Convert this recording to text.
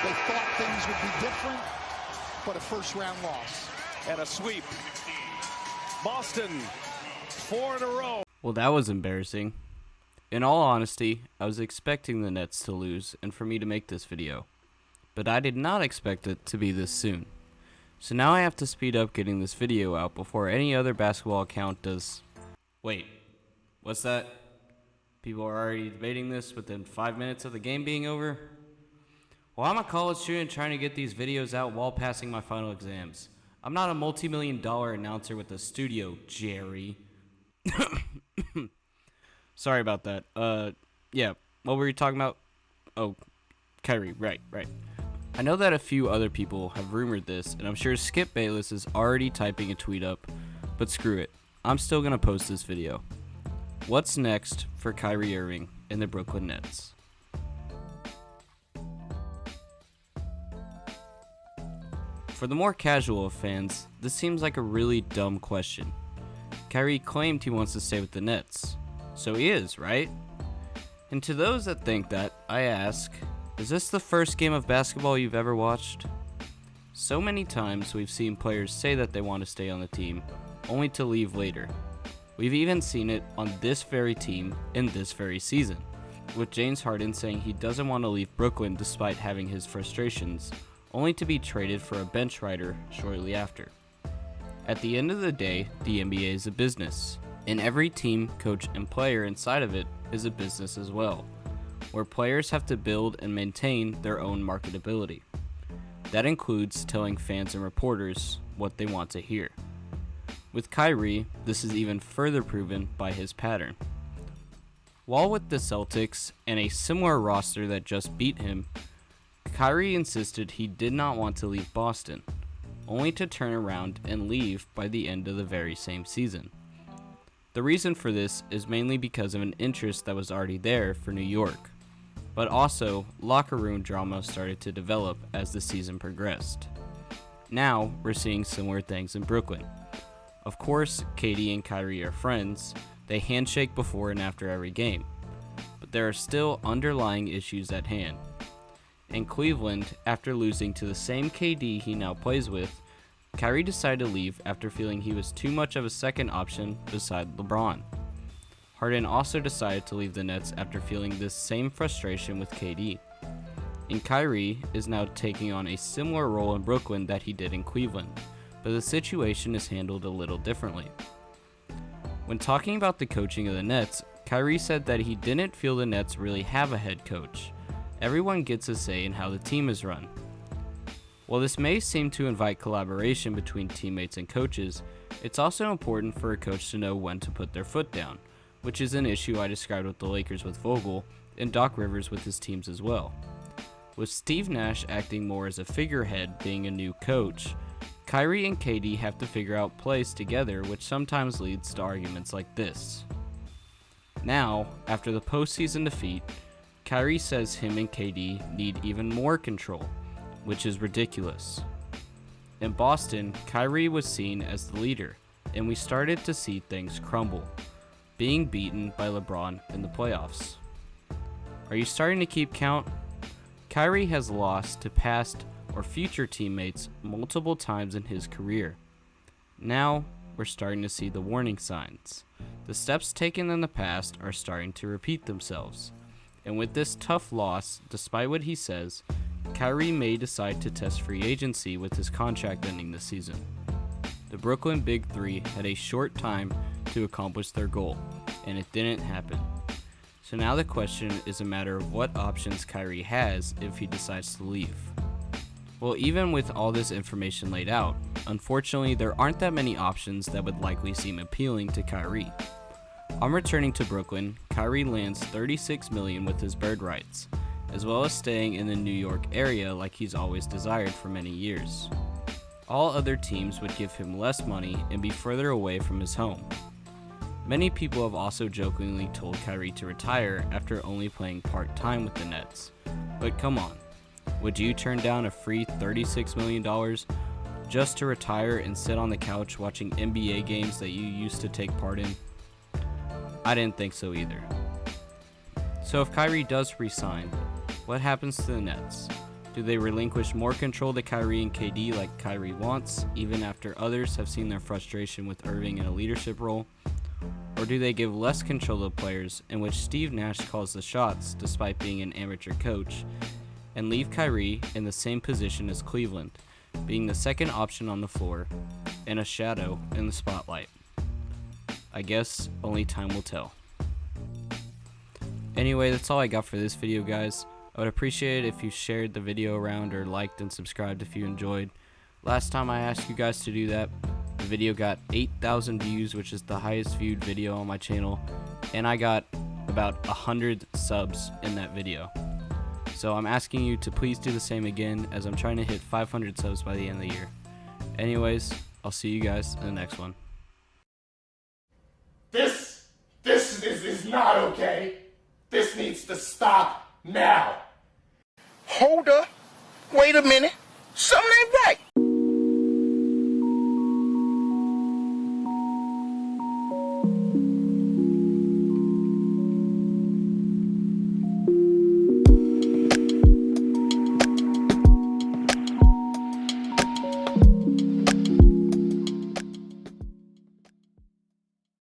They thought things would be different, but a first-round loss. And a sweep. Boston, 4 in a row. Well, that was embarrassing. In all honesty, I was expecting the Nets to lose and for me to make this video, but I did not expect it to be this soon. So now I have to speed up getting this video out before any other basketball account does. Wait, what's that? People are already debating this within 5 minutes of the game being over? Well, I'm a college student trying to get these videos out while passing my final exams. I'm not a multi-million-dollar announcer with a studio, Jerry. Sorry about that. Yeah, what were you talking about? Oh, Kyrie, right. I know that a few other people have rumored this, and I'm sure Skip Bayless is already typing a tweet up, but screw it. I'm still gonna post this video. What's next for Kyrie Irving and the Brooklyn Nets? For the more casual of fans, this seems like a really dumb question. Kyrie claimed he wants to stay with the Nets, so he is, right? And to those that think that, I ask, is this the first game of basketball you've ever watched? So many times we've seen players say that they want to stay on the team, only to leave later. We've even seen it on this very team in this very season, with James Harden saying he doesn't want to leave Brooklyn despite having his frustrations, only to be traded for a bench rider shortly after. At the end of the day, the NBA is a business, and every team, coach, and player inside of it is a business as well, where players have to build and maintain their own marketability. That includes telling fans and reporters what they want to hear. With Kyrie, this is even further proven by his pattern. While with the Celtics and a similar roster that just beat him, Kyrie insisted he did not want to leave Boston, only to turn around and leave by the end of the very same season. The reason for this is mainly because of an interest that was already there for New York, but also locker room drama started to develop as the season progressed. Now we're seeing similar things in Brooklyn. Of course, KD and Kyrie are friends, they handshake before and after every game, but there are still underlying issues at hand. In Cleveland, after losing to the same KD he now plays with, Kyrie decided to leave after feeling he was too much of a second option beside LeBron. Harden also decided to leave the Nets after feeling this same frustration with KD. And Kyrie is now taking on a similar role in Brooklyn that he did in Cleveland, but the situation is handled a little differently. When talking about the coaching of the Nets, Kyrie said that he didn't feel the Nets really have a head coach. Everyone gets a say in how the team is run. While this may seem to invite collaboration between teammates and coaches, it's also important for a coach to know when to put their foot down, which is an issue I described with the Lakers with Vogel and Doc Rivers with his teams as well. With Steve Nash acting more as a figurehead being a new coach, Kyrie and KD have to figure out plays together, which sometimes leads to arguments like this. Now, after the postseason defeat, Kyrie says him and KD need even more control, which is ridiculous. In Boston, Kyrie was seen as the leader, and we started to see things crumble, being beaten by LeBron in the playoffs. Are you starting to keep count? Kyrie has lost to past or future teammates multiple times in his career. Now, we're starting to see the warning signs. The steps taken in the past are starting to repeat themselves. And with this tough loss, despite what he says, Kyrie may decide to test free agency with his contract ending this season. The Brooklyn Big Three had a short time to accomplish their goal, and it didn't happen. So now the question is a matter of what options Kyrie has if he decides to leave. Well, even with all this information laid out, unfortunately there aren't that many options that would likely seem appealing to Kyrie. On returning to Brooklyn, Kyrie lands $36 million with his bird rights, as well as staying in the New York area like he's always desired for many years. All other teams would give him less money and be further away from his home. Many people have also jokingly told Kyrie to retire after only playing part-time with the Nets. But come on, would you turn down a free $36 million just to retire and sit on the couch watching NBA games that you used to take part in? I didn't think so either. So if Kyrie does resign, what happens to the Nets? Do they relinquish more control to Kyrie and KD like Kyrie wants, even after others have seen their frustration with Irving in a leadership role? Or do they give less control to players, in which Steve Nash calls the shots despite being an amateur coach, and leave Kyrie in the same position as Cleveland, being the second option on the floor and a shadow in the spotlight? I guess only time will tell. Anyway, that's all I got for this video, guys. I would appreciate it if you shared the video around or liked and subscribed if you enjoyed. Last time I asked you guys to do that, the video got 8,000 views, which is the highest viewed video on my channel, and I got about 100 subs in that video. So I'm asking you to please do the same again, as I'm trying to hit 500 subs by the end of the year. Anyways, I'll see you guys in the next one. This is not okay. This needs to stop now. Hold up. Wait a minute. Something ain't right.